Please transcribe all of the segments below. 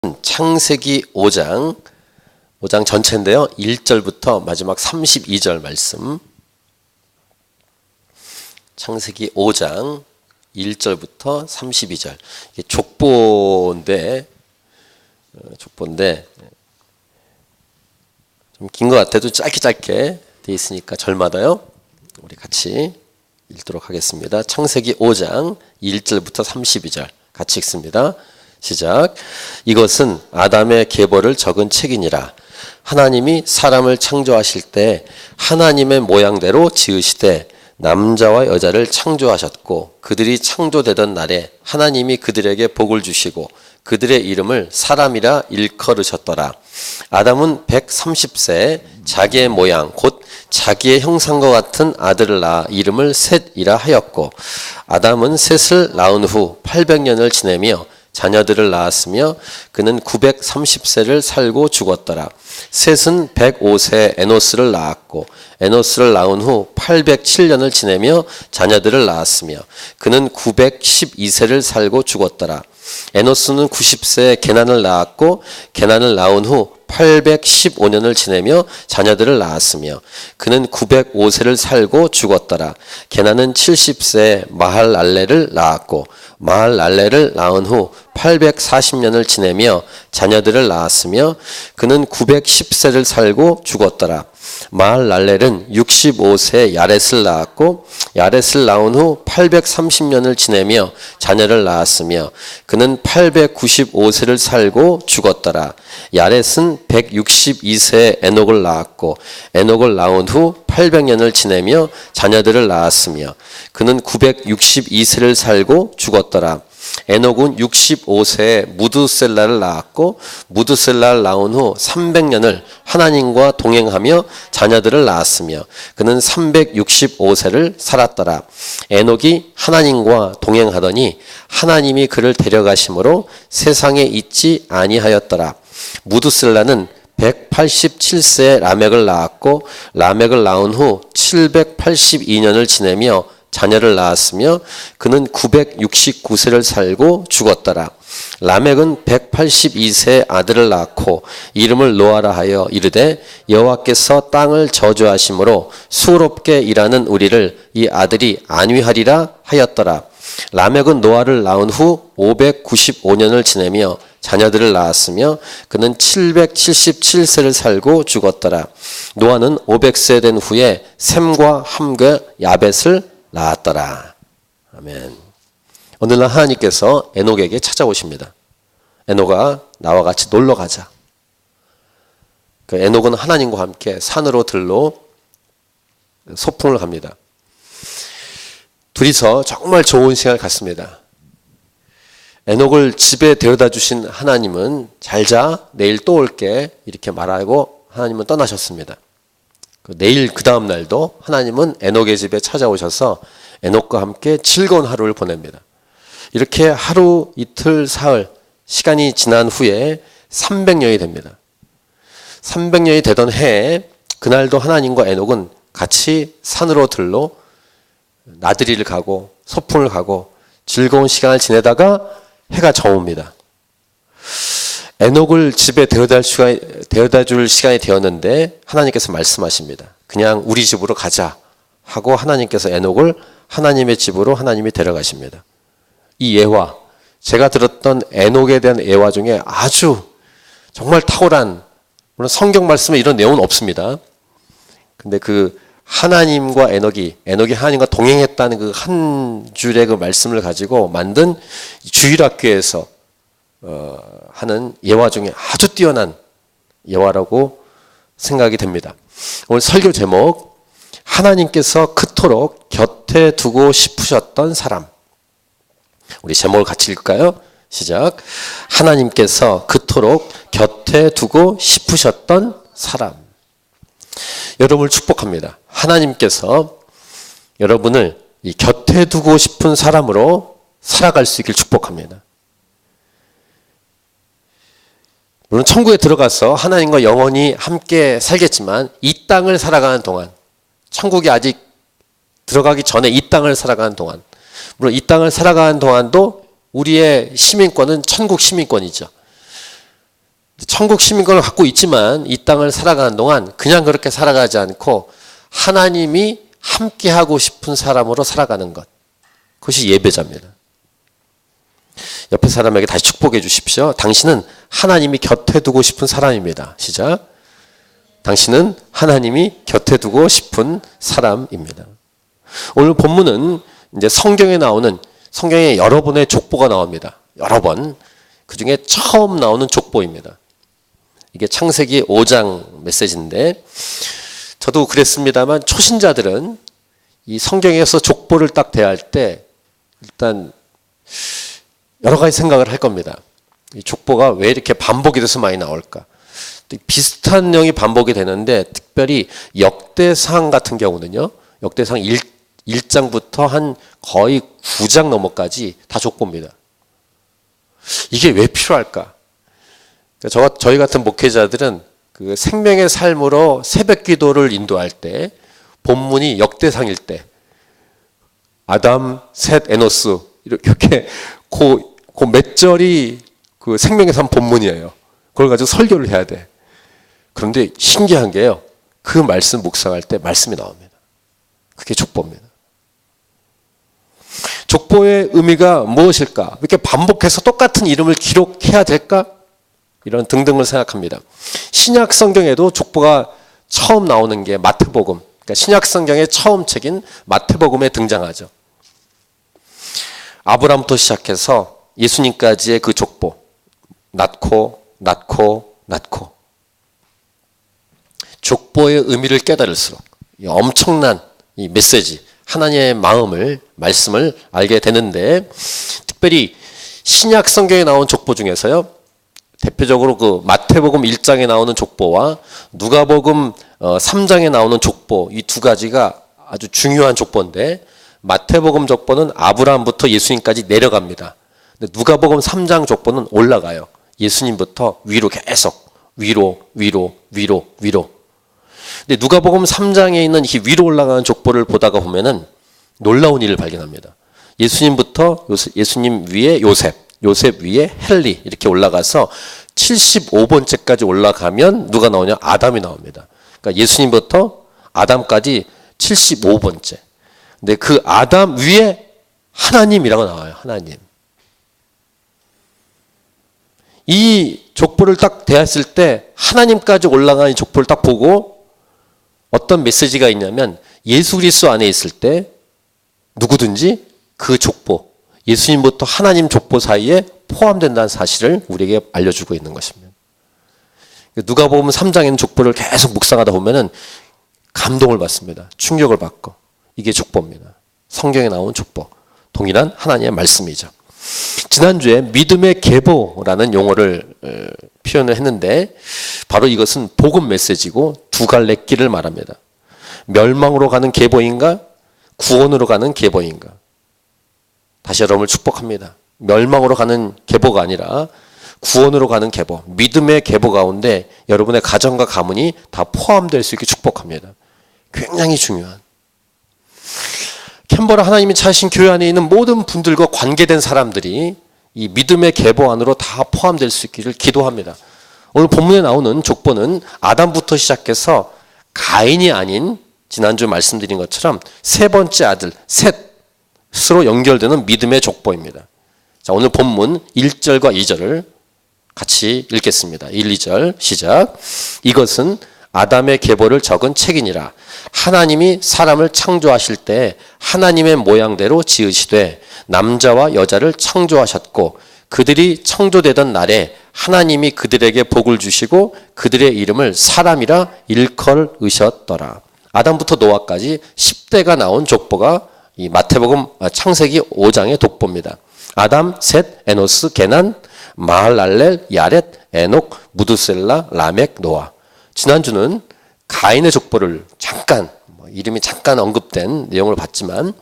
창세기 5장 전체인데요. 1절부터 마지막 32절 말씀. 창세기 5장 1절부터 32절. 이게 족보인데 좀 긴 것 같아도 짧게 돼 있으니까 절마다요. 우리 같이 읽도록 하겠습니다. 창세기 5장 1절부터 32절 같이 읽습니다. 시작. 이것은 아담의 계보를 적은 책이니라. 하나님이 사람을 창조하실 때 하나님의 모양대로 지으시되 남자와 여자를 창조하셨고 그들이 창조되던 날에 하나님이 그들에게 복을 주시고 그들의 이름을 사람이라 일컬으셨더라. 아담은 130세에 자기의 모양 곧 자기의 형상과 같은 아들을 낳아 이름을 셋이라 하였고 아담은 셋을 낳은 후 800년을 지내며 자녀들을 낳았으며 그는 930세를 살고 죽었더라. 셋은 105세에 에노스를 낳았고 에노스를 낳은 후 807년을 지내며 자녀들을 낳았으며 그는 912세를 살고 죽었더라. 에노스는 90세에 게난을 낳았고 게난을 낳은 후 815년을 지내며 자녀들을 낳았으며 그는 905세를 살고 죽었더라. 게난은 70세에 마할랄레를 낳았고 마할랄레를 낳은 후 840년을 지내며 자녀들을 낳았으며 그는 910세를 살고 죽었더라. 마할랄렐은 65세에 야렛을 낳았고 야렛을 낳은 후 830년을 지내며 자녀를 낳았으며 그는 895세를 살고 죽었더라. 야렛은 162세에 에녹을 낳았고 에녹을 낳은 후 800년을 지내며 자녀들을 낳았으며 그는 962세를 살고 죽었더라. 에녹은 65세에 무드셀라를 낳았고 무드셀라를 낳은 후 300년을 하나님과 동행하며 자녀들을 낳았으며 그는 365세를 살았더라. 에녹이 하나님과 동행하더니 하나님이 그를 데려가심으로 세상에 있지 아니하였더라. 무드셀라는 187세에 라멕을 낳았고 라멕을 낳은 후 782년을 지내며 자녀를 낳았으며 그는 969세를 살고 죽었더라. 라멕은 182세의 아들을 낳고 이름을 노아라 하여 이르되 여호와께서 땅을 저주하심으로 수고롭게 일하는 우리를 이 아들이 안위하리라 하였더라. 라멕은 노아를 낳은 후 595년을 지내며 자녀들을 낳았으며 그는 777세를 살고 죽었더라. 노아는 500세 된 후에 셈과 함과 야벳을 낳았더라. 아멘. 오늘날 하나님께서 에녹에게 찾아오십니다. 에녹아 나와 같이 놀러 가자. 그 에녹은 하나님과 함께 산으로 들로 소풍을 갑니다. 둘이서 정말 좋은 시간을 갖습니다. 에녹을 집에 데려다 주신 하나님은 잘 자, 내일 또 올게 이렇게 말하고 하나님은 떠나셨습니다. 내일 그 다음 날도 하나님은 에녹의 집에 찾아오셔서 에녹과 함께 즐거운 하루를 보냅니다. 이렇게 하루, 이틀, 사흘 시간이 지난 후에 300년이 됩니다. 300년이 되던 해에 그날도 하나님과 에녹은 같이 산으로 들로 나들이를 가고 소풍을 가고 즐거운 시간을 지내다가 해가 저뭅니다. 에녹을 집에 데려다 줄 시간이 되었는데 하나님께서 말씀하십니다. 그냥 우리 집으로 가자 하고 하나님께서 에녹을 하나님의 집으로 하나님이 데려가십니다. 이 예화, 제가 들었던 에녹에 대한 예화 중에 아주 정말 탁월한, 물론 성경 말씀에 이런 내용은 없습니다. 근데 그 하나님과 에녹이 하나님과 동행했다는 그 한 줄의 그 말씀을 가지고 만든 주일학교에서 하는 예화 중에 아주 뛰어난 예화라고 생각이 됩니다. 오늘 설교 제목, 하나님께서 그토록 곁에 두고 싶으셨던 사람. 우리 제목을 같이 읽을까요? 시작. 하나님께서 그토록 곁에 두고 싶으셨던 사람. 여러분을 축복합니다. 하나님께서 여러분을 이 곁에 두고 싶은 사람으로 살아갈 수 있길 축복합니다. 물론 천국에 들어가서 하나님과 영원히 함께 살겠지만 이 땅을 살아가는 동안, 천국에 아직 들어가기 전에 이 땅을 살아가는 동안, 물론 이 땅을 살아가는 동안도 우리의 시민권은 천국 시민권이죠. 천국 시민권을 갖고 있지만 이 땅을 살아가는 동안 그냥 그렇게 살아가지 않고 하나님이 함께하고 싶은 사람으로 살아가는 것. 그것이 예배자입니다. 옆에 사람에게 다시 축복해 주십시오. 당신은 하나님이 곁에 두고 싶은 사람입니다. 시작. 당신은 하나님이 곁에 두고 싶은 사람입니다. 오늘 본문은 이제 성경에 여러 번의 족보가 나옵니다. 여러 번. 그 중에 처음 나오는 족보입니다. 이게 창세기 5장 메시지인데 저도 그랬습니다만 초신자들은 이 성경에서 족보를 딱 대할 때 일단 여러 가지 생각을 할 겁니다. 이 족보가 왜 이렇게 반복이 돼서 많이 나올까? 비슷한 내용이 반복이 되는데 특별히 역대상 같은 경우는요. 역대상 1장부터 한 거의 9장 넘어까지 다 족보입니다. 이게 왜 필요할까? 저희 같은 목회자들은 그 생명의 삶으로 새벽 기도를 인도할 때 본문이 역대상일 때 아담, 셋, 에노스 이렇게 그 몇 절이 그 생명의 삶 본문이에요. 그걸 가지고 설교를 해야 돼. 그런데 신기한 게요. 그 말씀 묵상할 때 말씀이 나옵니다. 그게 족보입니다. 족보의 의미가 무엇일까? 이렇게 반복해서 똑같은 이름을 기록해야 될까? 이런 등등을 생각합니다. 신약 성경에도 족보가 처음 나오는 게 마태복음. 그러니까 신약 성경의 처음 책인 마태복음에 등장하죠. 아브라함부터 시작해서 예수님까지의 그 족보. 낳고 족보의 의미를 깨달을수록 엄청난 이 메시지, 하나님의 말씀을 알게 되는데 특별히 신약 성경에 나온 족보 중에서요. 대표적으로 그 마태복음 1장에 나오는 족보와 누가복음 3장에 나오는 족보 이 두 가지가 아주 중요한 족보인데 마태복음 족보는 아브라함부터 예수님까지 내려갑니다. 근데 누가복음 3장 족보는 올라가요. 예수님부터 위로 계속 위로. 근데 누가복음 3장에 있는 이 위로 올라가는 족보를 보다가 보면은 놀라운 일을 발견합니다. 예수님부터 예수님 위에 요셉 위에 헬리 이렇게 올라가서 75번째까지 올라가면 누가 나오냐? 아담이 나옵니다. 그러니까 예수님부터 아담까지 75번째. 근데 그 아담 위에 하나님이라고 나와요. 하나님. 이 족보를 딱 대했을 때 하나님까지 올라간 이 족보를 딱 보고 어떤 메시지가 있냐면 예수 그리스도 안에 있을 때 누구든지 그 족보, 예수님부터 하나님 족보 사이에 포함된다는 사실을 우리에게 알려주고 있는 것입니다. 누가복음 3장에는 족보를 계속 묵상하다 보면은 감동을 받습니다. 충격을 받고 이게 족보입니다. 성경에 나온 족보, 동일한 하나님의 말씀이죠. 지난주에 믿음의 계보라는 용어를 표현을 했는데 바로 이것은 복음 메시지고 두 갈래 길을 말합니다. 멸망으로 가는 계보인가? 구원으로 가는 계보인가? 다시 여러분을 축복합니다. 멸망으로 가는 계보가 아니라 구원으로 가는 계보, 믿음의 계보 가운데 여러분의 가정과 가문이 다 포함될 수 있게 축복합니다. 굉장히 중요한. 캔버라 하나님이 찾으신 교회 안에 있는 모든 분들과 관계된 사람들이 이 믿음의 계보 안으로 다 포함될 수 있기를 기도합니다. 오늘 본문에 나오는 족보는 아담부터 시작해서 가인이 아닌 지난주 말씀드린 것처럼 세 번째 아들 셋으로 연결되는 믿음의 족보입니다. 자, 오늘 본문 1절과 2절을 같이 읽겠습니다. 1, 2절 시작. 이것은 아담의 계보를 적은 책이니라. 하나님이 사람을 창조하실 때 하나님의 모양대로 지으시되 남자와 여자를 창조하셨고 그들이 창조되던 날에 하나님이 그들에게 복을 주시고 그들의 이름을 사람이라 일컬으셨더라. 아담부터 노아까지 10대가 나온 족보가 이 마태복음 창세기 5장의 독보입니다. 아담, 셋, 에노스, 게난, 마할랄렐, 야렛, 에녹, 무두셀라, 라멕, 노아. 지난주는 가인의 족보를 잠깐 이름이 잠깐 언급된 내용을 봤지만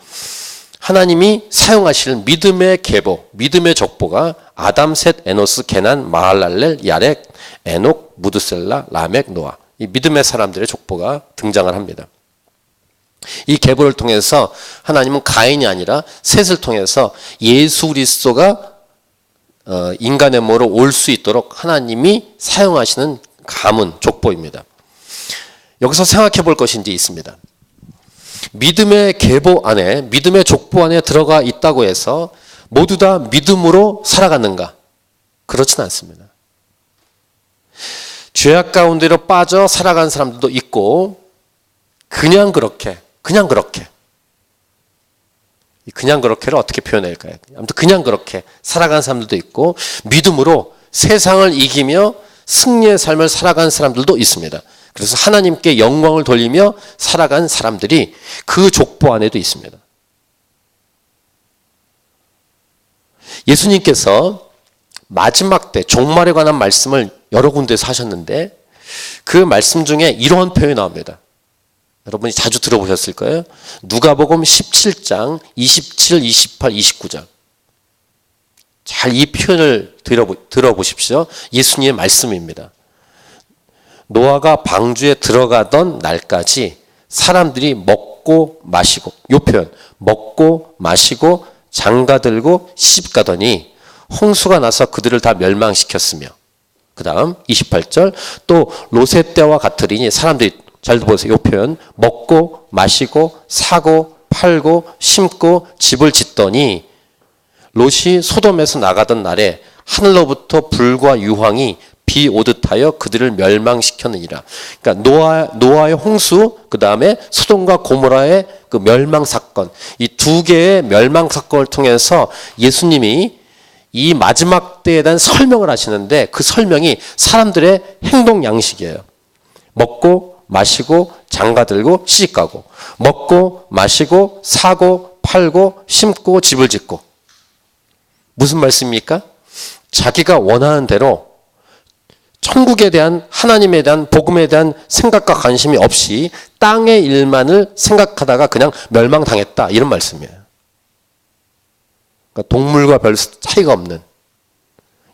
하나님이 사용하실 믿음의 계보, 믿음의 족보가 아담, 셋, 에노스, 게난, 마할랄렐, 야렛, 에녹, 무두셀라, 라멕, 노아. 이 믿음의 사람들의 족보가 등장을 합니다. 이 계보를 통해서 하나님은 가인이 아니라 셋을 통해서 예수 그리스도가 인간의 몸으로 올 수 있도록 하나님이 사용하시는 가문, 족보입니다. 여기서 생각해 볼 것이 이제 있습니다. 믿음의 계보 안에, 믿음의 족보 안에 들어가 있다고 해서 모두 다 믿음으로 살아가는가? 그렇진 않습니다. 죄악 가운데로 빠져 살아가는 사람들도 있고, 그냥 그렇게를 어떻게 표현할까요? 아무튼 그냥 그렇게 살아가는 사람들도 있고, 믿음으로 세상을 이기며 승리의 삶을 살아가는 사람들도 있습니다. 그래서 하나님께 영광을 돌리며 살아간 사람들이 그 족보 안에도 있습니다. 예수님께서 마지막 때 종말에 관한 말씀을 여러 군데에서 하셨는데 그 말씀 중에 이런 표현이 나옵니다. 여러분이 자주 들어보셨을 거예요. 누가복음 17장 27, 28, 29절. 잘 이 표현을 들어보십시오. 예수님의 말씀입니다. 노아가 방주에 들어가던 날까지 사람들이 먹고 마시고, 이 표현, 먹고 마시고 장가들고 시집가더니 홍수가 나서 그들을 다 멸망시켰으며, 그 다음 28절, 또 롯의 때와 같으리니 사람들이, 잘 보세요. 이 표현, 먹고 마시고 사고 팔고 심고 집을 짓더니 롯이 소돔에서 나가던 날에 하늘로부터 불과 유황이 비 오듯 하여 그들을 멸망시켰느니라. 그러니까 노아의 홍수, 그 다음에 소돔과 고모라의 그 멸망 사건, 이 두 개의 멸망 사건을 통해서 예수님이 이 마지막 때에 대한 설명을 하시는데 그 설명이 사람들의 행동 양식이에요. 먹고 마시고 장가들고 시집가고, 먹고 마시고 사고 팔고 심고 집을 짓고. 무슨 말씀입니까? 자기가 원하는 대로 천국에 대한, 하나님에 대한, 복음에 대한 생각과 관심이 없이 땅의 일만을 생각하다가 그냥 멸망당했다, 이런 말씀이에요. 그러니까 동물과 별 차이가 없는,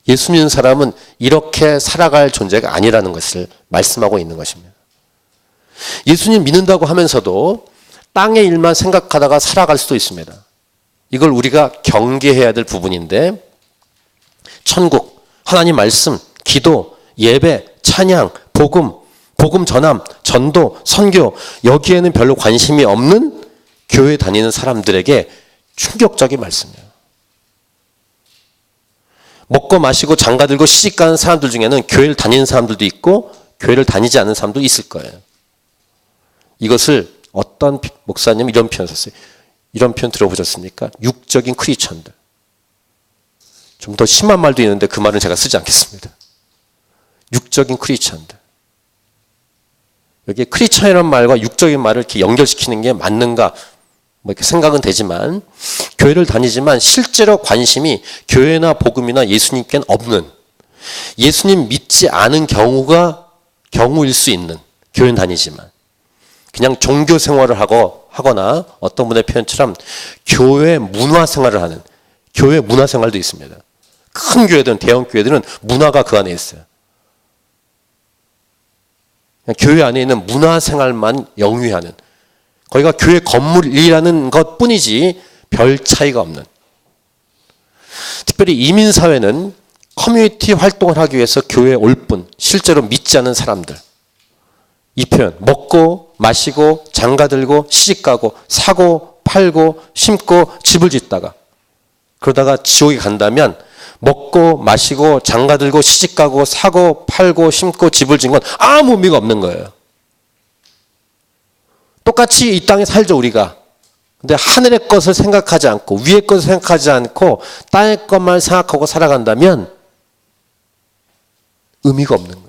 예수 믿는 사람은 이렇게 살아갈 존재가 아니라는 것을 말씀하고 있는 것입니다. 예수님 믿는다고 하면서도 땅의 일만 생각하다가 살아갈 수도 있습니다. 이걸 우리가 경계해야 될 부분인데, 천국, 하나님 말씀, 기도, 예배, 찬양, 복음 전함, 전도, 선교, 여기에는 별로 관심이 없는 교회 다니는 사람들에게 충격적인 말씀이에요. 먹고 마시고 장가들고 시집가는 사람들 중에는 교회를 다니는 사람들도 있고 교회를 다니지 않는 사람도 있을 거예요. 이것을 어떤 목사님 이런 표현 썼어요. 이런 표현 들어보셨습니까? 육적인 크리스천들. 좀 더 심한 말도 있는데 그 말은 제가 쓰지 않겠습니다. 육적인 크리스천들. 여기 크리스천이라는 말과 육적인 말을 이렇게 연결시키는 게 맞는가 뭐 이렇게 생각은 되지만, 교회를 다니지만 실제로 관심이 교회나 복음이나 예수님께는 없는, 예수님 믿지 않은 경우일 수 있는, 교회는 다니지만 그냥 종교 생활을 하거나 어떤 분의 표현처럼 교회 문화 생활을 하는, 교회 문화 생활도 있습니다. 큰 교회들은, 대형 교회들은 문화가 그 안에 있어요. 교회 안에 있는 문화 생활만 영위하는, 거기가 교회 건물이라는 것 뿐이지 별 차이가 없는. 특별히 이민사회는 커뮤니티 활동을 하기 위해서 교회에 올 뿐, 실제로 믿지 않는 사람들. 이 표현, 먹고 마시고 장가들고 시집가고 사고 팔고 심고 집을 짓다가, 그러다가 지옥에 간다면 먹고 마시고 장가들고 시집가고 사고 팔고 심고 집을 짓는 건 아무 의미가 없는 거예요. 똑같이 이 땅에 살죠, 우리가. 근데 하늘의 것을 생각하지 않고 위의 것을 생각하지 않고 땅의 것만 생각하고 살아간다면 의미가 없는 거예요.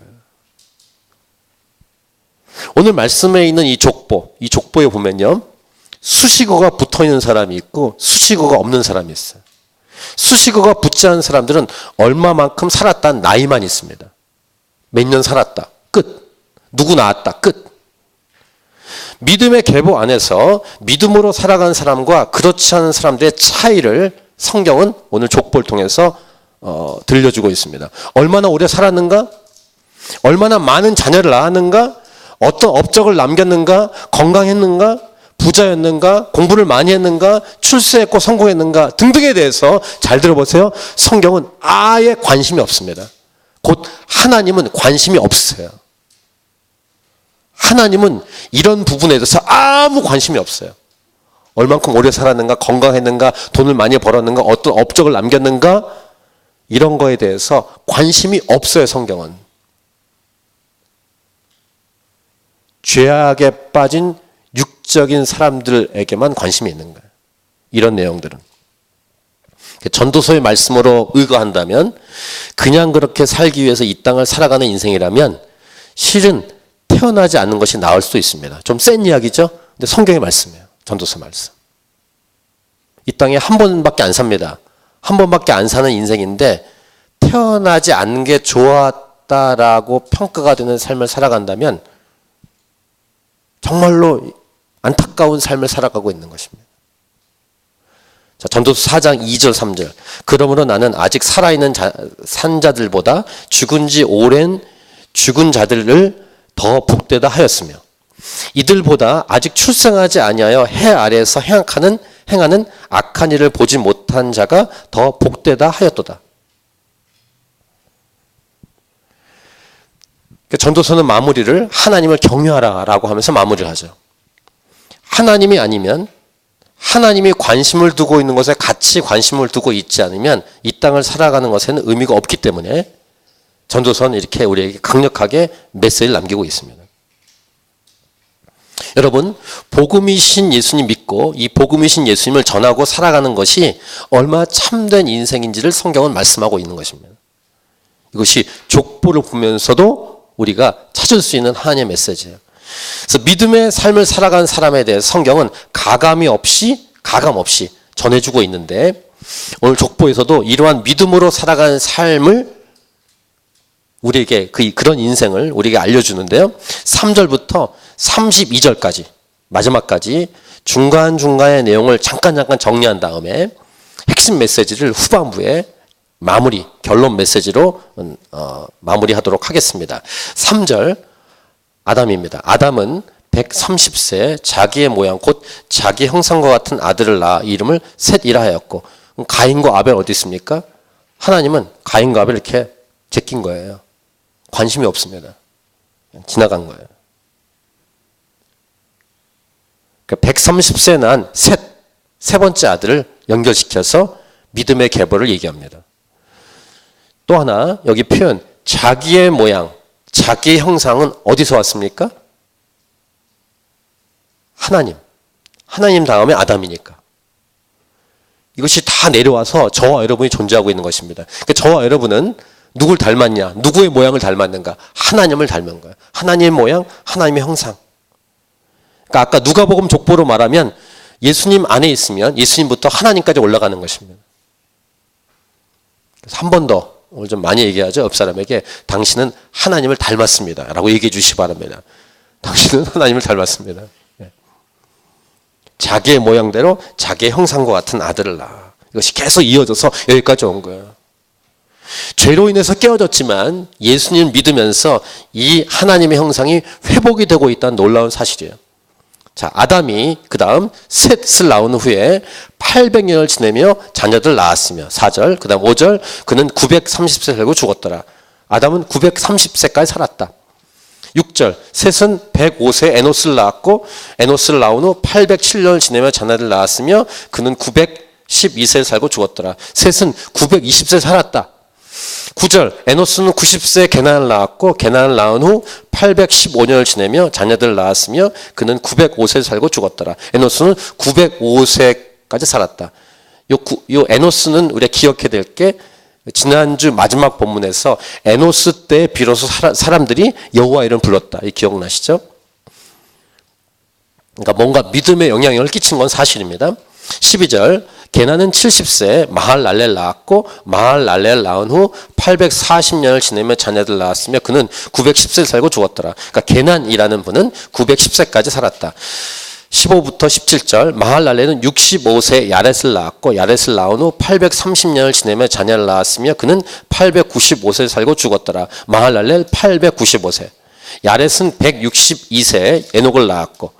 오늘 말씀에 있는 이 족보에 보면요, 수식어가 붙어 있는 사람이 있고 수식어가 없는 사람이 있어요. 수식어가 붙지 않은 사람들은 얼마만큼 살았다는 나이만 있습니다. 몇 년 살았다, 끝. 누구 낳았다, 끝. 믿음의 계보 안에서 믿음으로 살아가는 사람과 그렇지 않은 사람들의 차이를 성경은 오늘 족보를 통해서 들려주고 있습니다. 얼마나 오래 살았는가? 얼마나 많은 자녀를 낳았는가? 어떤 업적을 남겼는가? 건강했는가? 부자였는가, 공부를 많이 했는가, 출세했고 성공했는가 등등에 대해서 잘 들어보세요. 성경은 아예 관심이 없습니다. 곧 하나님은 관심이 없어요. 하나님은 이런 부분에 대해서 아무 관심이 없어요. 얼만큼 오래 살았는가, 건강했는가, 돈을 많이 벌었는가, 어떤 업적을 남겼는가, 이런 거에 대해서 관심이 없어요. 성경은. 죄악에 빠진 육적인 사람들에게만 관심이 있는 거예요. 이런 내용들은. 전도서의 말씀으로 의거한다면 그냥 그렇게 살기 위해서 이 땅을 살아가는 인생이라면 실은 태어나지 않는 것이 나을 수도 있습니다. 좀 센 이야기죠? 근데 성경의 말씀이에요. 전도서 말씀. 이 땅에 한 번밖에 안 삽니다. 한 번밖에 안 사는 인생인데 태어나지 않는 게 좋았다라고 평가가 되는 삶을 살아간다면 정말로 안타까운 삶을 살아가고 있는 것입니다. 자, 전도서 4장 2절 3절. 그러므로 나는 아직 살아있는 산자들보다 죽은 지 오랜 죽은 자들을 더 복되다 하였으며 이들보다 아직 출생하지 아니하여 해 아래에서 행하는 악한 일을 보지 못한 자가 더 복되다 하였도다. 전도서는 마무리를 하나님을 경외하라라고 하면서 마무리를 하죠. 하나님이 아니면, 하나님이 관심을 두고 있는 것에 같이 관심을 두고 있지 않으면 이 땅을 살아가는 것에는 의미가 없기 때문에 전도서는 이렇게 우리에게 강력하게 메시지를 남기고 있습니다. 여러분, 복음이신 예수님 믿고 이 복음이신 예수님을 전하고 살아가는 것이 얼마나 참된 인생인지를 성경은 말씀하고 있는 것입니다. 이것이 족보를 보면서도 우리가 찾을 수 있는 하나님의 메시지예요. 그래서 믿음의 삶을 살아가는 사람에 대해 성경은 가감 없이 전해주고 있는데 오늘 족보에서도 이러한 믿음으로 살아가는 삶을 우리에게 그런 인생을 우리에게 알려주는데요. 3절부터 32절까지 마지막까지 중간중간의 내용을 잠깐 정리한 다음에 핵심 메시지를 후반부에 결론 메시지로 마무리하도록 하겠습니다. 3절 아담입니다. 아담은 130세 자기의 모양 곧 자기 형상과 같은 아들을 낳아 이름을 셋이라 하였고 가인과 아벨 어디 있습니까? 하나님은 가인과 아벨 이렇게 제낀 거예요. 관심이 없습니다. 그냥 지나간 거예요. 130세 난 세 번째 아들을 연결시켜서 믿음의 계보를 얘기합니다. 또 하나 여기 표현 자기의 모양, 자기의 형상은 어디서 왔습니까? 하나님 다음에 아담이니까. 이것이 다 내려와서 저와 여러분이 존재하고 있는 것입니다. 그러니까 저와 여러분은 누굴 닮았냐? 누구의 모양을 닮았는가? 하나님을 닮은 거예요. 하나님의 모양, 하나님의 형상. 그러니까 아까 누가복음 족보로 말하면 예수님 안에 있으면 예수님부터 하나님까지 올라가는 것입니다. 그래서 한 번 더 오늘 좀 많이 얘기하죠. 옆 사람에게 당신은 하나님을 닮았습니다 라고 얘기해 주시기 바랍니다. 당신은 하나님을 닮았습니다. 자기의 모양대로 자기의 형상과 같은 아들을 낳아. 이것이 계속 이어져서 여기까지 온 거예요. 죄로 인해서 깨어졌지만 예수님을 믿으면서 이 하나님의 형상이 회복이 되고 있다는 놀라운 사실이에요. 자, 아담이 그 다음 셋을 낳은 후에 800년을 지내며 자녀들 낳았으며 4절, 그 다음 5절 그는 930세 살고 죽었더라. 아담은 930세까지 살았다. 6절 셋은 105세에 에노스를 낳았고 에노스를 낳은 후 807년을 지내며 자녀를 낳았으며 그는 912세를 살고 죽었더라. 셋은 920세 살았다. 9절 에노스는 90세에 게난을 낳았고 게난을 낳은 후 815년을 지내며 자녀들을 낳았으며 그는 905세를 살고 죽었더라. 에노스는 905세까지 살았다. 요 에노스는 우리가 기억해야 될 게 지난주 마지막 본문에서 에노스 때 비로소 사람들이 여호와 이름을 불렀다. 이 기억나시죠? 그러니까 뭔가 믿음에 영향력을 끼친 건 사실입니다. 12절 게나는 70세에 마할랄렐을 낳았고 마할랄렐을 낳은 후 840년을 지내며 자녀들을 낳았으며 그는 910세를 살고 죽었더라. 그러니까 게난이라는 분은 910세까지 살았다. 15부터 17절 마할랄렐은 65세에 야렛을 낳았고 야렛을 낳은 후 830년을 지내며 자녀를 낳았으며 그는 895세를 살고 죽었더라. 마할랄렐 895세. 야렛은 162세에 에녹을 낳았고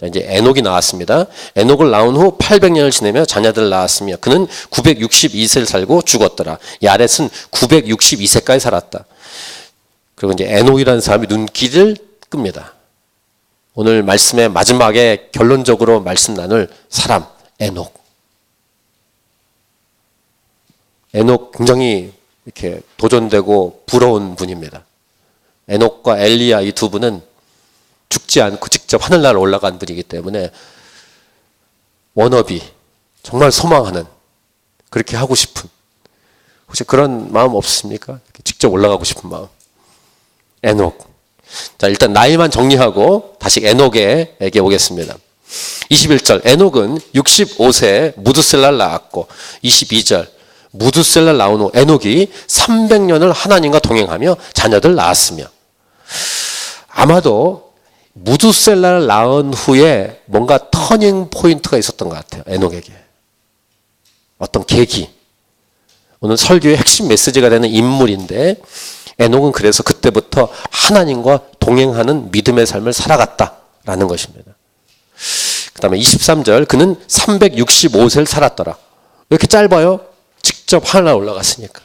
자, 이제 에녹이 나왔습니다. 에녹을 낳은 후 800년을 지내며 자녀들을 낳았으며 그는 962세를 살고 죽었더라. 야렛은 962세까지 살았다. 그리고 이제 에녹이라는 사람이 눈길을 끕니다. 오늘 말씀의 마지막에 결론적으로 말씀 나눌 사람, 에녹. 에녹 굉장히 이렇게 도전되고 부러운 분입니다. 에녹과 엘리야 이 두 분은 죽지 않고 직접 하늘나라 올라간 분이기 때문에 워너비, 정말 소망하는, 그렇게 하고 싶은, 혹시 그런 마음 없으십니까? 직접 올라가고 싶은 마음. 에녹. 자, 일단 나이만 정리하고 다시 에녹에게 오겠습니다. 21절, 에녹은 65세에 무드셀라를 낳았고, 22절, 무드셀라를 낳은 후 에녹이 300년을 하나님과 동행하며 자녀들 낳았으며, 아마도 무드셀라를 낳은 후에 뭔가 터닝 포인트가 있었던 것 같아요. 에녹에게. 어떤 계기. 오늘 설교의 핵심 메시지가 되는 인물인데 에녹은 그래서 그때부터 하나님과 동행하는 믿음의 삶을 살아갔다라는 것입니다. 그 다음에 23절, 그는 365세를 살았더라. 왜 이렇게 짧아요? 직접 하늘나라 올라갔으니까.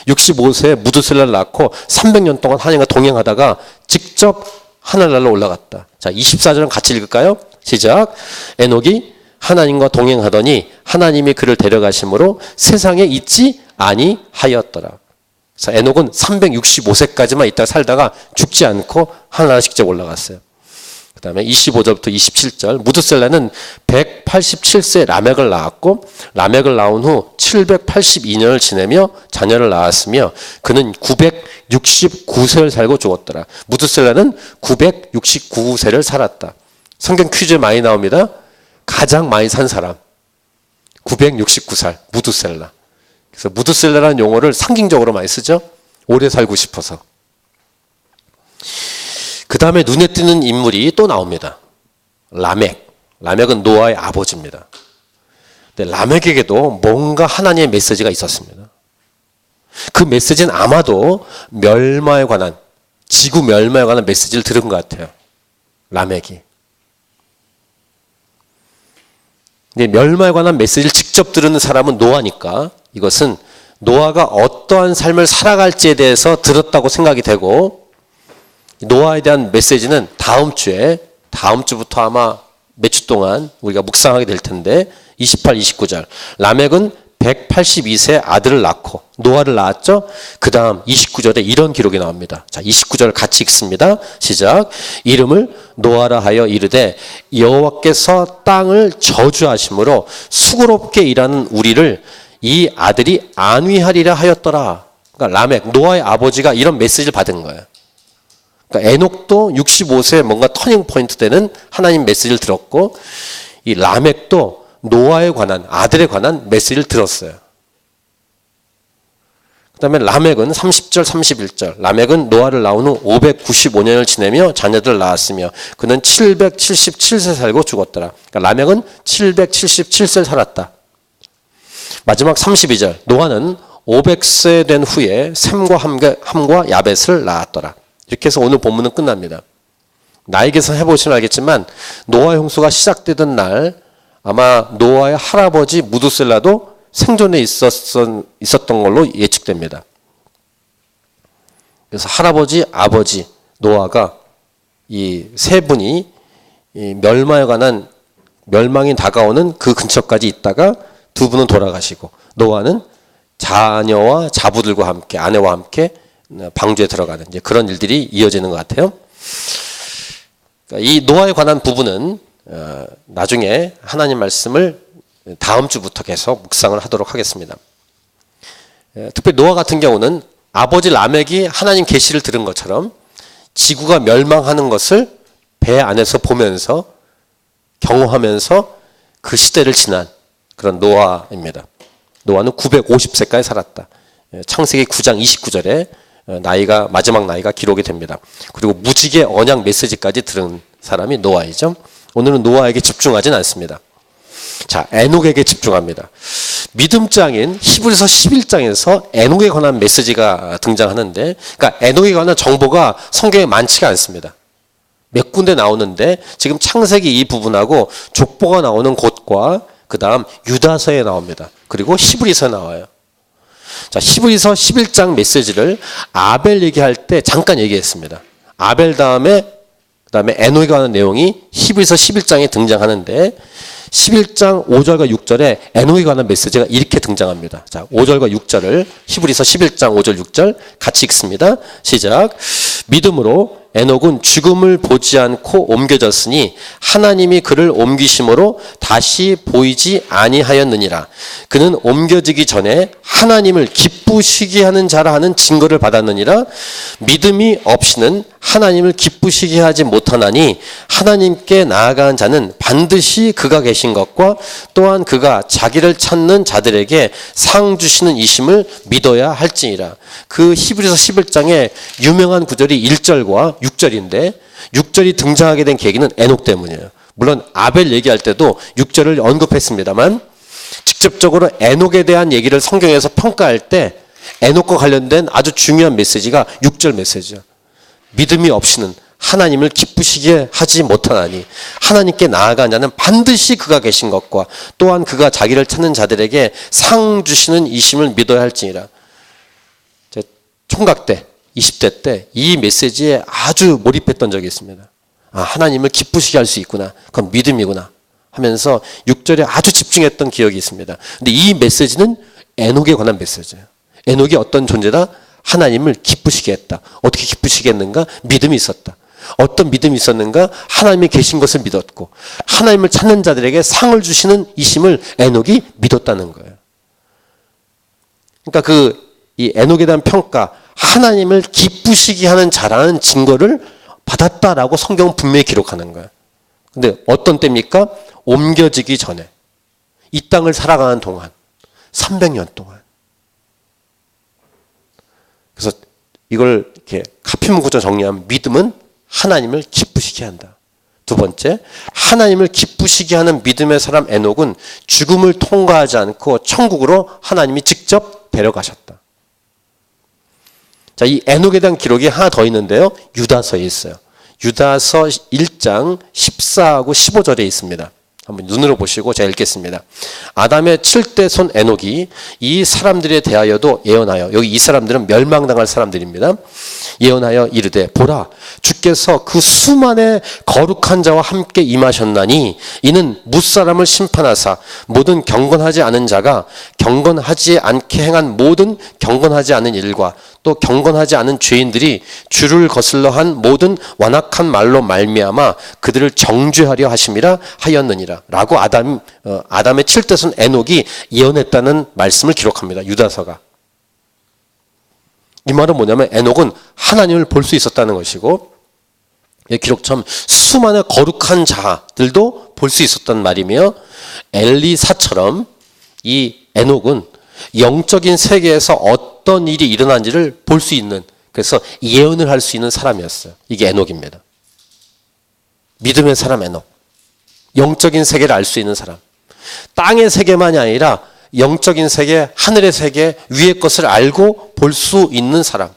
65세에 무드셀라를 낳고 300년 동안 하나님과 동행하다가 직접 하늘나라로 올라갔다. 자, 24절은 같이 읽을까요? 시작. 에녹이 하나님과 동행하더니 하나님이 그를 데려가심으로 세상에 있지 아니하였더라. 그래서 에녹은 365세까지만 있다가 살다가 죽지 않고 하늘나라 직접 올라갔어요. 그 다음에 25절부터 27절, 무드셀라는 187세 라멕을 낳았고 라멕을 낳은 후 782년을 지내며 자녀를 낳았으며 그는 969세를 살고 죽었더라. 무드셀라는 969세를 살았다. 성경 퀴즈 많이 나옵니다. 가장 많이 산 사람 969살 무드셀라. 그래서 무드셀라라는 용어를 상징적으로 많이 쓰죠. 오래 살고 싶어서. 그 다음에 눈에 띄는 인물이 또 나옵니다. 라멕. 라멕은 노아의 아버지입니다. 근데 라멕에게도 뭔가 하나님의 메시지가 있었습니다. 그 메시지는 아마도 멸망에 관한, 지구 멸망에 관한 메시지를 들은 것 같아요. 라멕이. 근데 멸망에 관한 메시지를 직접 들은 사람은 노아니까 이것은 노아가 어떠한 삶을 살아갈지에 대해서 들었다고 생각이 되고, 노아에 대한 메시지는 다음 주부터 아마 몇 주 동안 우리가 묵상하게 될 텐데 28, 29절. 라멕은 182세 아들을 낳고 노아를 낳았죠. 그 다음 29절에 이런 기록이 나옵니다. 자, 29절 같이 읽습니다. 시작. 이름을 노아라 하여 이르되 여호와께서 땅을 저주하심으로 수고롭게 일하는 우리를 이 아들이 안위하리라 하였더라. 그러니까 라멕, 노아의 아버지가 이런 메시지를 받은 거예요. 그러니까 에녹도 65세에 뭔가 터닝 포인트 되는 하나님 메시지를 들었고, 이 라멕도 노아에 관한, 아들에 관한 메시지를 들었어요. 그 다음에 라멕은 30절, 31절. 라멕은 노아를 낳은 후 595년을 지내며 자녀들을 낳았으며 그는 777세 살고 죽었더라. 그러니까 라멕은 777세를 살았다. 마지막 32절. 노아는 500세 된 후에 셈과 함과 야벳을 낳았더라. 이렇게 해서 오늘 본문은 끝납니다. 나이 계산 해보시면 알겠지만 노아 홍수가 시작되던 날 아마 노아의 할아버지 무드셀라도 생존해 있었던 걸로 예측됩니다. 그래서 할아버지, 아버지 노아가 이 세 분이 이 멸망이 다가오는 그 근처까지 있다가 두 분은 돌아가시고 노아는 자녀와 자부들과 함께, 아내와 함께 방주에 들어가는 이제 그런 일들이 이어지는 것 같아요. 그러니까 이 노아에 관한 부분은 나중에 하나님 말씀을 다음 주부터 계속 묵상을 하도록 하겠습니다. 특별히 노아 같은 경우는 아버지 라멕이 하나님 계시를 들은 것처럼 지구가 멸망하는 것을 배 안에서 보면서 경험하면서 그 시대를 지난 그런 노아입니다. 노아는 950세까지 살았다. 창세기 9장 29절에 마지막 나이가 기록이 됩니다. 그리고 무지개 언약 메시지까지 들은 사람이 노아이죠. 오늘은 노아에게 집중하진 않습니다. 자, 에녹에게 집중합니다. 믿음장인 히브리서 11장에서 에녹에 관한 메시지가 등장하는데, 그러니까 에녹에 관한 정보가 성경에 많지가 않습니다. 몇 군데 나오는데 지금 창세기 이 부분하고 족보가 나오는 곳과 그 다음 유다서에 나옵니다. 그리고 히브리서에 나와요. 자, 히브리서 11장 메시지를 아벨 얘기할 때 잠깐 얘기했습니다. 아벨 다음에 그다음에 에녹에 관한 내용이 히브리서 11장에 등장하는데 11장 5절과 6절에 에녹에 관한 메시지가 이렇게 등장합니다. 자, 5절과 6절을 히브리서 11장 5절 6절 같이 읽습니다. 시작. 믿음으로 에녹은 죽음을 보지 않고 옮겨졌으니 하나님이 그를 옮기심으로 다시 보이지 아니하였느니라. 그는 옮겨지기 전에 하나님을 기쁘시게 하는 자라 하는 증거를 받았느니라. 믿음이 없이는 하나님을 기쁘시게 하지 못하나니 하나님께 나아가는 자는 반드시 그가 계신 것과 또한 그가 자기를 찾는 자들에게 상 주시는 이심을 믿어야 할지니라. 그 히브리서 11장의 유명한 구절이 1절과 6절인데 6절이 등장하게 된 계기는 에녹 때문이에요. 물론 아벨 얘기할 때도 6절을 언급했습니다만 직접적으로 에녹에 대한 얘기를 성경에서 평가할 때 에녹과 관련된 아주 중요한 메시지가 6절 메시지죠. 믿음이 없이는 하나님을 기쁘시게 하지 못하나니 하나님께 나아간 자는 반드시 그가 계신 것과 또한 그가 자기를 찾는 자들에게 상 주시는 이심을 믿어야 할지니라. 총각 때 20대 때 이 메시지에 아주 몰입했던 적이 있습니다. 아, 하나님을 기쁘시게 할 수 있구나. 그건 믿음이구나 하면서 6절에 아주 집중했던 기억이 있습니다. 근데 이 메시지는 에녹에 관한 메시지예요. 에녹이 어떤 존재다? 하나님을 기쁘시게 했다. 어떻게 기쁘시게 했는가? 믿음이 있었다. 어떤 믿음이 있었는가? 하나님이 계신 것을 믿었고 하나님을 찾는 자들에게 상을 주시는 이심을 에녹이 믿었다는 거예요. 그러니까 이 에녹에 대한 평가, 하나님을 기쁘시게 하는 자라는 증거를 받았다라고 성경은 분명히 기록하는 거예요. 근데 어떤 때입니까? 옮겨지기 전에 이 땅을 살아가는 동안 300년 동안. 그래서 이걸 이렇게 카피문구조 정리하면 믿음은 하나님을 기쁘시게 한다. 두 번째, 하나님을 기쁘시게 하는 믿음의 사람 에녹은 죽음을 통과하지 않고 천국으로 하나님이 직접 데려가셨다. 자, 이 에녹에 대한 기록이 하나 더 있는데요. 유다서에 있어요. 유다서 1장 14하고 15절에 있습니다. 한번 눈으로 보시고 제가 읽겠습니다. 아담의 7대 손 에녹이 이 사람들에 대하여도 예언하여, 여기 이 사람들은 멸망당할 사람들입니다. 예언하여 이르되 보라 주께서 그 수만의 거룩한 자와 함께 임하셨나니 이는 뭇사람을 심판하사 모든 경건하지 않은 자가 경건하지 않게 행한 모든 경건하지 않은 일과 또 경건하지 않은 죄인들이 주를 거슬러 한 모든 완악한 말로 말미암아 그들을 정죄하려 하심이라 하였느니라 라고 아담의 7대 손 에녹이 예언했다는 말씀을 기록합니다. 유다서가. 이 말은 뭐냐면 에녹은 하나님을 볼 수 있었다는 것이고 기록처럼 수많은 거룩한 자들도 볼 수 있었단 말이며 엘리사처럼 이 에녹은 영적인 세계에서 어떤 일이 일어난지를 볼 수 있는, 그래서 예언을 할 수 있는 사람이었어요. 이게 에녹입니다. 믿음의 사람 에녹. 영적인 세계를 알 수 있는 사람. 땅의 세계만이 아니라 영적인 세계, 하늘의 세계, 위의 것을 알고 볼 수 있는 사람.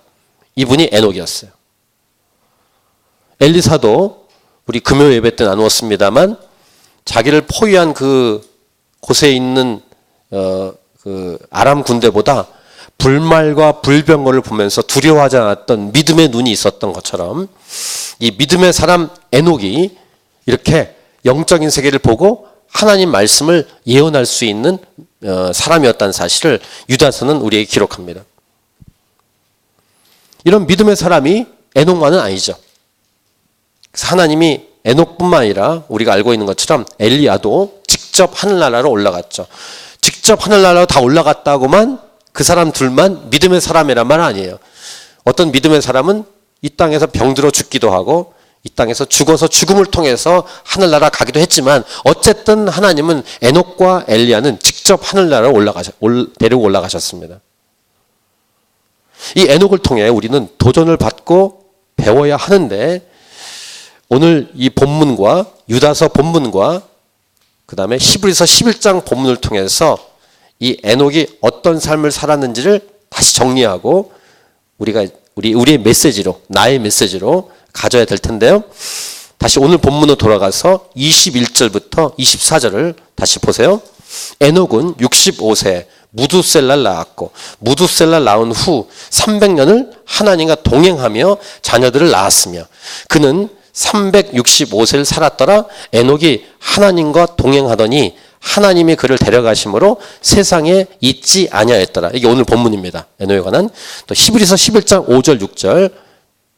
이분이 에녹이었어요. 엘리사도 우리 금요 예배 때 나누었습니다만 자기를 포위한 그 곳에 있는 그 아람 군대보다 불말과 불병거를 보면서 두려워하지 않았던 믿음의 눈이 있었던 것처럼 이 믿음의 사람 에녹이 이렇게 영적인 세계를 보고 하나님 말씀을 예언할 수 있는 사람이었다는 사실을 유다서는 우리에게 기록합니다. 이런 믿음의 사람이 에녹만은 아니죠. 그래서 하나님이 에녹뿐만 아니라 우리가 알고 있는 것처럼 엘리야도 직접 하늘나라로 올라갔죠. 직접 하늘나라로 다 올라갔다고만 그 사람 둘만 믿음의 사람이란 말 아니에요. 어떤 믿음의 사람은 이 땅에서 병들어 죽기도 하고 이 땅에서 죽어서 죽음을 통해서 하늘나라 가기도 했지만 어쨌든 하나님은 에녹과 엘리야는 직접 하늘나라로 데리고 올라가셨습니다. 이 에녹을 통해 우리는 도전을 받고 배워야 하는데 오늘 이 본문과 유다서 본문과 그 다음에 히브리서 11장 본문을 통해서 이 에녹이 어떤 삶을 살았는지를 다시 정리하고 우리의 메시지로, 나의 메시지로 가져야 될 텐데요. 다시 오늘 본문으로 돌아가서 21절부터 24절을 다시 보세요. 에녹은 65세 무두셀라를 낳았고 무두셀라를 낳은 후 300년을 하나님과 동행하며 자녀들을 낳았으며 그는 365세를 살았더라. 에녹이 하나님과 동행하더니 하나님이 그를 데려가심으로 세상에 있지 아니하였더라. 이게 오늘 본문입니다. 에녹에 관한. 또 히브리서 11장 5절 6절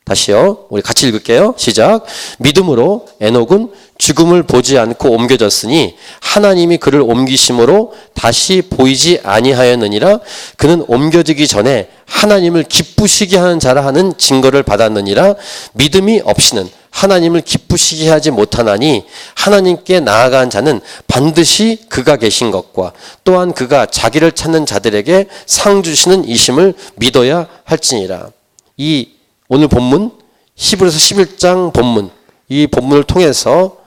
다시요. 우리 같이 읽을게요. 시작. 믿음으로 에녹은 죽음을 보지 않고 옮겨졌으니 하나님이 그를 옮기심으로 다시 보이지 아니하였느니라. 그는 옮겨지기 전에 하나님을 기쁘시게 하는 자라 하는 증거를 받았느니라. 믿음이 없이는 하나님을 기쁘시게 하지 못하나니 하나님께 나아간 자는 반드시 그가 계신 것과 또한 그가 자기를 찾는 자들에게 상 주시는 이심을 믿어야 할지니라. 이 오늘 본문 히브리서 11장 본문, 이 본문을 통해서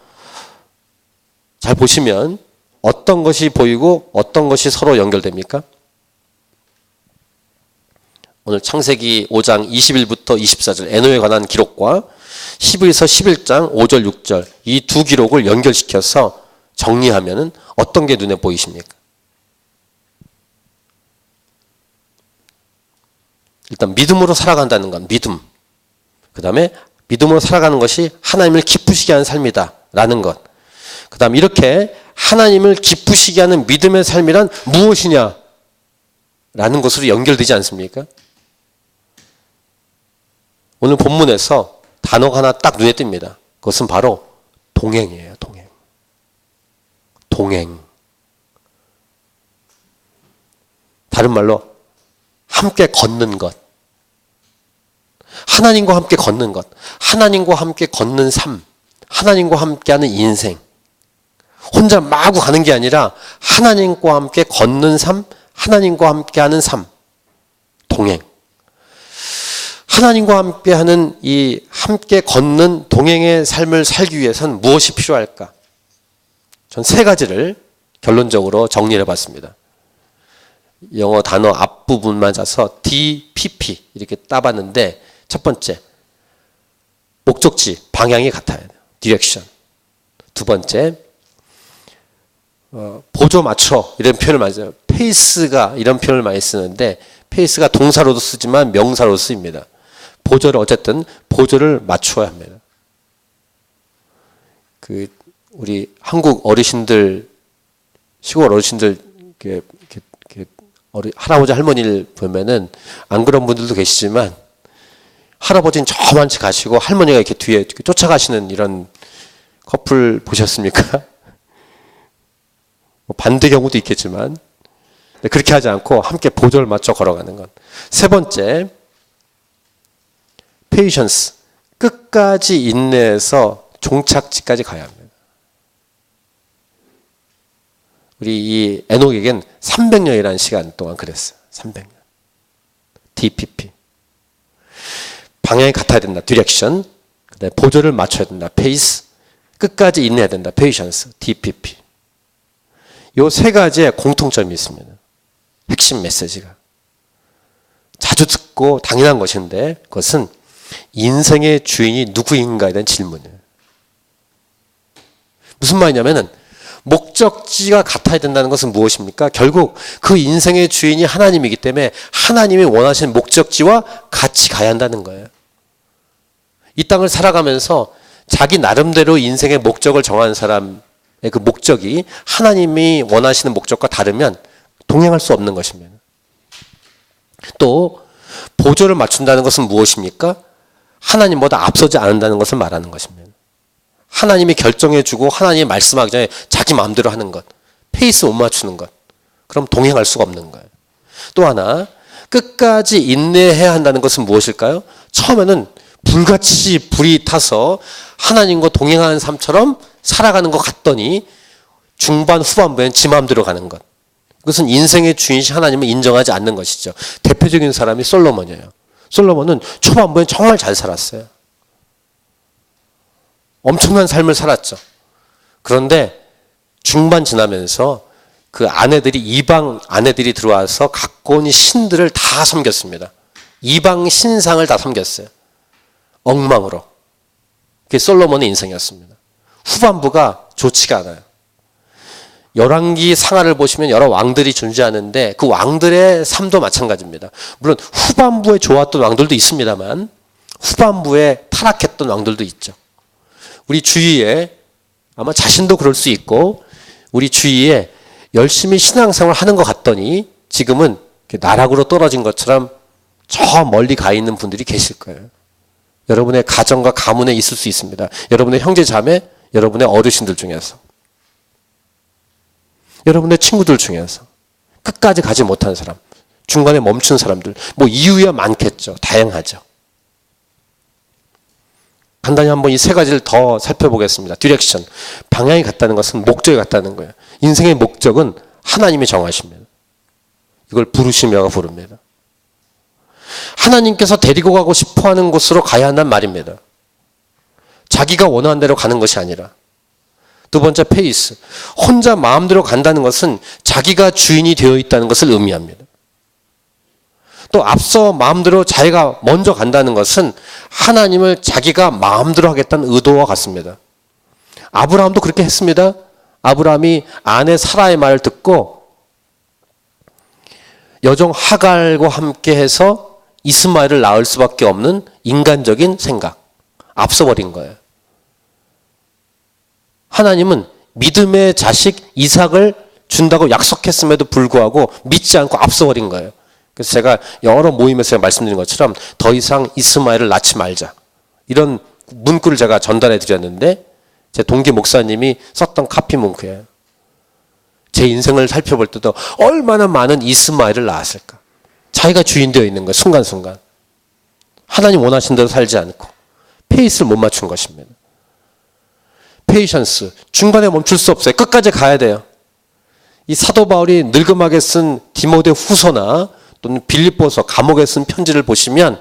잘 보시면 어떤 것이 보이고 어떤 것이 서로 연결됩니까? 오늘 창세기 5장 21부터 24절 에녹에 관한 기록과 히브리서 11장 5절 6절 이 두 기록을 연결시켜서 정리하면 어떤 게 눈에 보이십니까? 일단 믿음으로 살아간다는 건 믿음. 그 다음에 믿음으로 살아가는 것이 하나님을 기쁘시게 하는 삶이다 라는 것. 그 다음 이렇게 하나님을 기쁘시게 하는 믿음의 삶이란 무엇이냐 라는 것으로 연결되지 않습니까? 오늘 본문에서 단어가 하나 딱 눈에 띕니다. 그것은 바로 동행이에요. 동행. 동행. 다른 말로 함께 걷는 것. 하나님과 함께 걷는 것. 하나님과 함께 걷는 삶. 하나님과 함께하는 인생. 혼자 마구 가는 게 아니라 하나님과 함께 걷는 삶. 하나님과 함께하는 삶. 동행. 하나님과 함께하는 이 함께 걷는 동행의 삶을 살기 위해서는 무엇이 필요할까? 전 세 가지를 결론적으로 정리를 해봤습니다. 영어 단어 앞부분만 짜서 DPP 이렇게 따봤는데 첫 번째, 목적지, 방향이 같아야 돼요. 디렉션. 두 번째, 보조 맞춰 이런 표현을 많이 써요. 페이스가 이런 표현을 많이 쓰는데 페이스가 동사로도 쓰지만 명사로 쓰입니다. 보조를 어쨌든 보조를 맞춰야 합니다. 우리 한국 어르신들 시골 어르신들 할아버지 할머니를 보면은 안 그런 분들도 계시지만 할아버지는 저만치 가시고 할머니가 이렇게 뒤에 이렇게 쫓아가시는 이런 커플 보셨습니까? 반대 경우도 있겠지만 그렇게 하지 않고 함께 보조를 맞춰 걸어가는 것. 세 번째, 페이션스. 끝까지 인내해서 종착지까지 가야 합니다. 우리 이 에녹에겐 300년이라는 시간 동안 그랬어요. 300년. DPP. 방향이 같아야 된다. 디렉션. 그다음에 보조를 맞춰야 된다. 페이스. 끝까지 인내해야 된다. 페이션스. DPP. 요 세 가지의 공통점이 있습니다. 핵심 메시지가. 자주 듣고 당연한 것인데 그것은 인생의 주인이 누구인가에 대한 질문이에요. 무슨 말이냐면은 목적지가 같아야 된다는 것은 무엇입니까? 결국 그 인생의 주인이 하나님이기 때문에 하나님이 원하시는 목적지와 같이 가야 한다는 거예요. 이 땅을 살아가면서 자기 나름대로 인생의 목적을 정하는 사람의 그 목적이 하나님이 원하시는 목적과 다르면 동행할 수 없는 것입니다. 또 보조를 맞춘다는 것은 무엇입니까? 하나님보다 앞서지 않는다는 것을 말하는 것입니다. 하나님이 결정해주고 하나님이 말씀하기 전에 자기 마음대로 하는 것. 페이스 못 맞추는 것. 그럼 동행할 수가 없는 거예요. 또 하나, 끝까지 인내해야 한다는 것은 무엇일까요? 처음에는 불같이 불이 타서 하나님과 동행하는 삶처럼 살아가는 것 같더니 중반 후반부엔 지 마음대로 가는 것. 그것은 인생의 주인이신 하나님을 인정하지 않는 것이죠. 대표적인 사람이 솔로몬이에요. 솔로몬은 초반부엔 정말 잘 살았어요. 엄청난 삶을 살았죠. 그런데 중반 지나면서 그 아내들이 이방 아내들이 들어와서 갖고 온 신들을 다 섬겼습니다. 이방 신상을 다 섬겼어요. 엉망으로. 그게 솔로몬의 인생이었습니다. 후반부가 좋지가 않아요. 열왕기 상하를 보시면 여러 왕들이 존재하는데 그 왕들의 삶도 마찬가지입니다. 물론 후반부에 좋았던 왕들도 있습니다만 후반부에 타락했던 왕들도 있죠. 우리 주위에 아마 자신도 그럴 수 있고 우리 주위에 열심히 신앙생활을 하는 것 같더니 지금은 나락으로 떨어진 것처럼 저 멀리 가 있는 분들이 계실 거예요. 여러분의 가정과 가문에 있을 수 있습니다. 여러분의 형제 자매, 여러분의 어르신들 중에서, 여러분의 친구들 중에서 끝까지 가지 못한 사람, 중간에 멈춘 사람들, 뭐 이유야 많겠죠. 다양하죠. 간단히 한번 이 세 가지를 더 살펴보겠습니다. 디렉션, 방향이 같다는 것은 목적이 같다는 거예요. 인생의 목적은 하나님이 정하십니다. 이걸 부르심이라고 부릅니다. 하나님께서 데리고 가고 싶어하는 곳으로 가야 한단 말입니다. 자기가 원하는 대로 가는 것이 아니라. 두 번째, 페이스. 혼자 마음대로 간다는 것은 자기가 주인이 되어 있다는 것을 의미합니다. 또 앞서 마음대로 자기가 먼저 간다는 것은 하나님을 자기가 마음대로 하겠다는 의도와 같습니다. 아브라함도 그렇게 했습니다. 아브라함이 아내 사라의 말을 듣고 여종 하갈과 함께 해서 이스마엘을 낳을 수밖에 없는 인간적인 생각, 앞서버린 거예요. 하나님은 믿음의 자식 이삭을 준다고 약속했음에도 불구하고 믿지 않고 앞서버린 거예요. 그래서 제가 여러 모임에서 말씀드린 것처럼 더 이상 이스마엘을 낳지 말자, 이런 문구를 제가 전달해 드렸는데 제 동기 목사님이 썼던 카피 문구예요. 제 인생을 살펴볼 때도 얼마나 많은 이스마엘을 낳았을까. 자기가 주인 되어 있는 거예요. 순간순간. 하나님 원하신 대로 살지 않고 페이스를 못 맞춘 것입니다. 페이션스, 중간에 멈출 수 없어요. 끝까지 가야 돼요. 이 사도 바울이 늙음하게 쓴 디모데 후서나 또는 빌립보서, 감옥에 쓴 편지를 보시면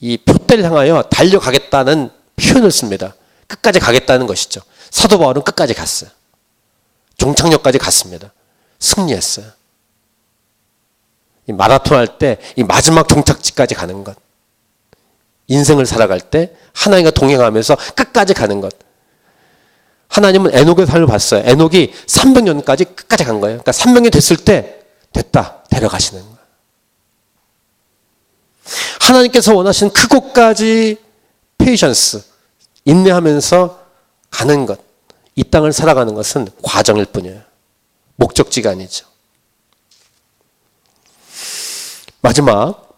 이 표대를 향하여 달려가겠다는 표현을 씁니다. 끝까지 가겠다는 것이죠. 사도 바울은 끝까지 갔어요. 종착역까지 갔습니다. 승리했어요. 이 마라톤 할 때 이 마지막 종착지까지 가는 것. 인생을 살아갈 때 하나님과 동행하면서 끝까지 가는 것. 하나님은 에녹의 삶을 봤어요. 에녹이 300년까지 끝까지 간 거예요. 그러니까 300년 됐을 때 됐다, 데려가시는 거예요. 하나님께서 원하신 그곳까지 페이션스, 인내하면서 가는 것. 이 땅을 살아가는 것은 과정일 뿐이에요. 목적지가 아니죠. 마지막,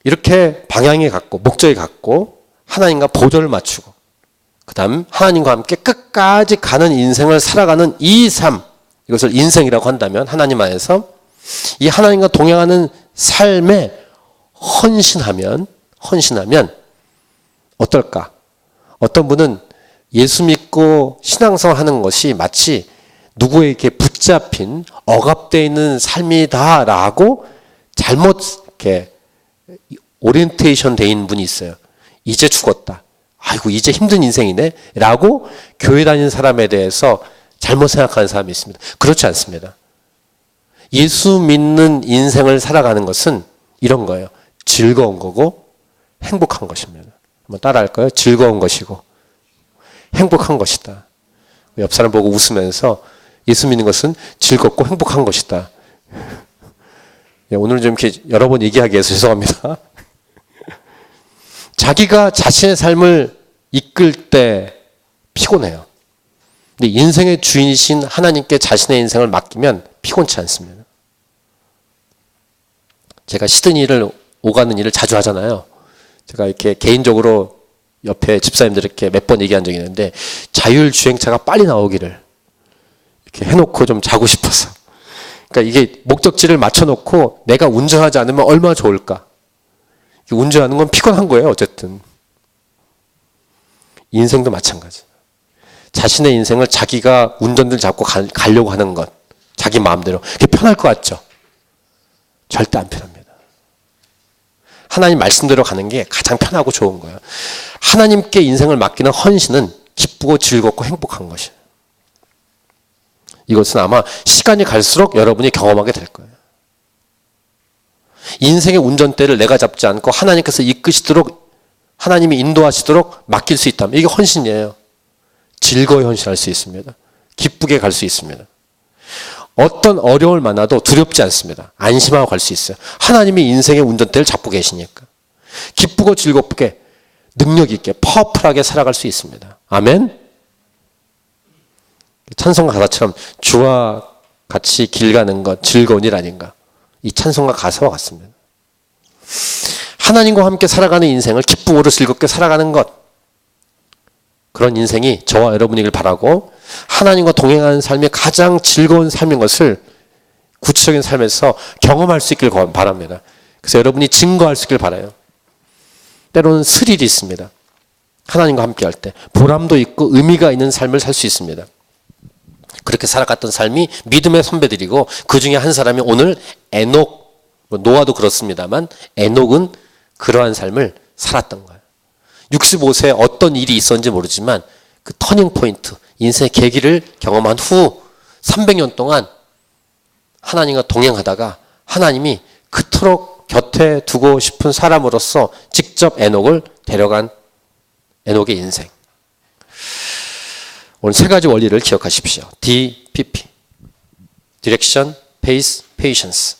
이렇게 방향이 같고 목적이 같고 하나님과 보조를 맞추고 그 다음 하나님과 함께 끝까지 가는 인생을 살아가는 이 삶, 이것을 인생이라고 한다면 하나님 안에서 이 하나님과 동행하는 삶에 헌신하면 어떨까? 어떤 분은 예수 믿고 신앙생활 하는 것이 마치 누구에게 붙잡힌 억압되어 있는 삶이다라고 잘못 이렇게 오리엔테이션 되어 있는 분이 있어요. 이제 죽었다. 아이고 이제 힘든 인생이네 라고 교회 다니는 사람에 대해서 잘못 생각하는 사람이 있습니다. 그렇지 않습니다. 예수 믿는 인생을 살아가는 것은 이런 거예요. 즐거운 거고 행복한 것입니다. 한번 따라 할까요? 즐거운 것이고 행복한 것이다. 옆 사람 보고 웃으면서 예수 믿는 것은 즐겁고 행복한 것이다. 오늘 좀 이렇게 여러 번 얘기하기 위해서 죄송합니다. 자기가 자신의 삶을 이끌 때 피곤해요. 근데 인생의 주인이신 하나님께 자신의 인생을 맡기면 피곤치 않습니다. 제가 시드니를 오가는 일을 자주 하잖아요. 제가 이렇게 개인적으로 옆에 집사님들 이렇게 몇 번 얘기한 적이 있는데 자율주행차가 빨리 나오기를 이렇게 해놓고 좀 자고 싶어서. 그러니까 이게 목적지를 맞춰놓고 내가 운전하지 않으면 얼마나 좋을까. 운전하는 건 피곤한 거예요. 어쨌든. 인생도 마찬가지. 자신의 인생을 자기가 운전대를 잡고 가려고 하는 것. 자기 마음대로. 그게 편할 것 같죠? 절대 안 편합니다. 하나님 말씀대로 가는 게 가장 편하고 좋은 거예요. 하나님께 인생을 맡기는 헌신은 기쁘고 즐겁고 행복한 것이에요. 이것은 아마 시간이 갈수록 여러분이 경험하게 될 거예요. 인생의 운전대를 내가 잡지 않고 하나님께서 이끄시도록 하나님이 인도하시도록 맡길 수 있다면 이게 헌신이에요. 즐거이 헌신할 수 있습니다. 기쁘게 갈 수 있습니다. 어떤 어려움을 만나도 두렵지 않습니다. 안심하고 갈 수 있어요. 하나님이 인생의 운전대를 잡고 계시니까. 기쁘고 즐겁게 능력 있게 파워풀하게 살아갈 수 있습니다. 아멘. 찬송가 가사처럼 주와 같이 길 가는 것 즐거운 일 아닌가. 이 찬송가 가사와 같습니다. 하나님과 함께 살아가는 인생을 기쁘고 즐겁게 살아가는 것. 그런 인생이 저와 여러분이길 바라고 하나님과 동행하는 삶이 가장 즐거운 삶인 것을 구체적인 삶에서 경험할 수 있길 바랍니다. 그래서 여러분이 증거할 수 있길 바라요. 때로는 스릴이 있습니다. 하나님과 함께 할 때 보람도 있고 의미가 있는 삶을 살 수 있습니다. 그렇게 살아갔던 삶이 믿음의 선배들이고 그 중에 한 사람이 오늘 에녹, 노아도 그렇습니다만 에녹은 그러한 삶을 살았던 거예요. 65세에 어떤 일이 있었는지 모르지만 그 터닝 포인트, 인생의 계기를 경험한 후 300년 동안 하나님과 동행하다가 하나님이 그토록 곁에 두고 싶은 사람으로서 직접 에녹을 데려간 에녹의 인생. 오늘 세 가지 원리를 기억하십시오. DPP. Direction, Pace, Patience.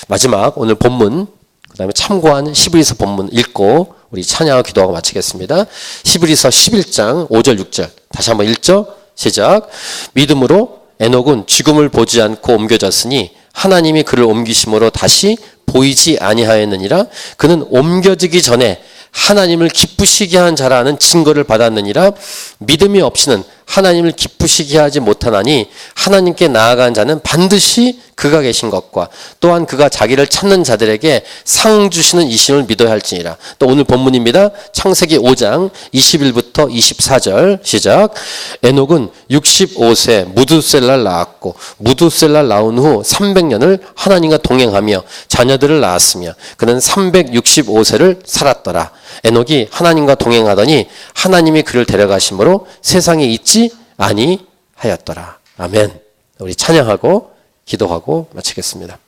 마지막 오늘 본문, 그 다음에 참고한 히브리서 본문 읽고 우리 찬양과 기도하고 마치겠습니다. 히브리서 11장 5절 6절 다시 한번 읽죠. 시작. 믿음으로 에녹은 죽음을 보지 않고 옮겨졌으니 하나님이 그를 옮기심으로 다시 보이지 아니하였느니라. 그는 옮겨지기 전에 하나님을 기쁘시게 한 자라는 증거를 받았느니라. 믿음이 없이는 하나님을 기쁘시게 하지 못하나니 하나님께 나아간 자는 반드시 그가 계신 것과 또한 그가 자기를 찾는 자들에게 상 주시는 이심을 믿어야 할지니라. 또 오늘 본문입니다. 창세기 5장 21부터 24절 시작. 에녹은 65세 무두셀라를 낳았고 무두셀라를 낳은 후 300년을 하나님과 동행하며 자녀들을 낳았으며 그는 365세를 살았더라. 에녹이 하나님과 동행하더니 하나님이 그를 데려가심으로 세상에 있지 아니하였더라. 아멘. 우리 찬양하고 기도하고 마치겠습니다.